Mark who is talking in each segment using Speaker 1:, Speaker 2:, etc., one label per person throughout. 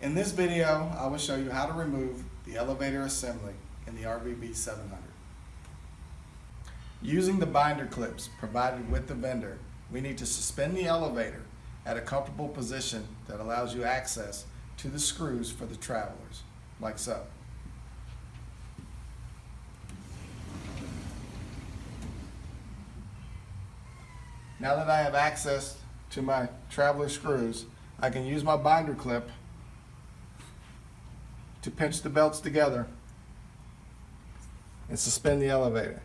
Speaker 1: In this video, I will show you how to remove the elevator assembly in the RVV 700. Using the binder clips provided with the vendor, we need to suspend the elevator at a comfortable position that allows you access to the screws for the travelers, like so. Now that I have access to my traveler screws, I can use my binder clip to pinch the belts together and suspend the elevator,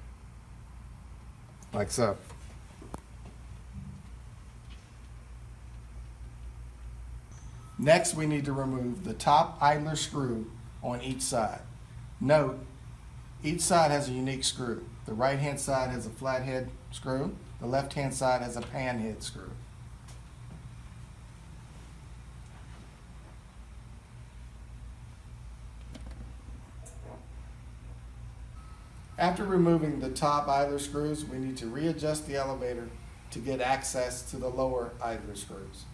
Speaker 1: like so. Next, we need to remove the top idler screw on each side. Note, each side has a unique screw. The right-hand side has a flathead screw. The left-hand side has a panhead screw. After removing the top idler screws, we need to readjust the elevator to get access to the lower idler screws.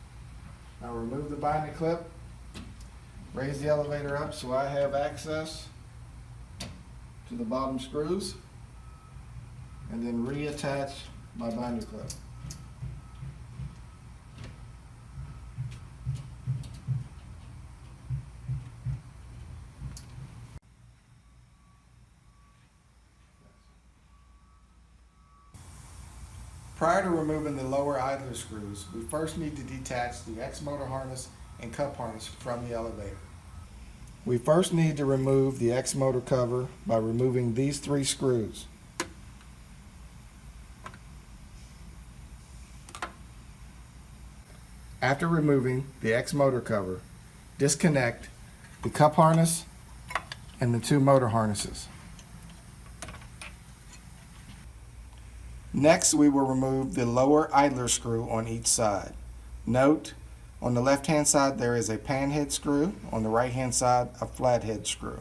Speaker 1: Now remove the binding clip, raise the elevator up so I have access to the bottom screws, and then reattach my binder clip. Prior to removing the lower idler screws, we first need to detach the X-motor harness and cup harness from the elevator. We first need to remove the X-motor cover by removing these 3 screws. After removing the X-motor cover, disconnect the cup harness and the 2 motor harnesses. Next, we will remove the lower idler screw on each side. Note, on the left-hand side there is a panhead screw, on the right-hand side a flathead screw.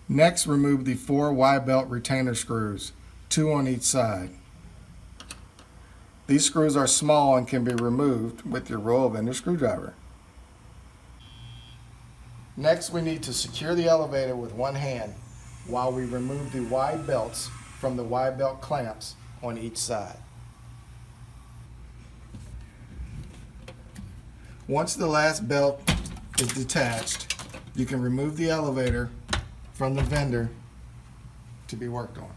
Speaker 1: Next, remove the 4 Y-belt retainer screws, 2 on each side. These screws are small and can be removed with your roll vendor screwdriver. Next, we need to secure the elevator with one hand while we remove the Y belts from the Y-belt clamps on each side. Once the last belt is detached, you can remove the elevator from the vendor to be worked on.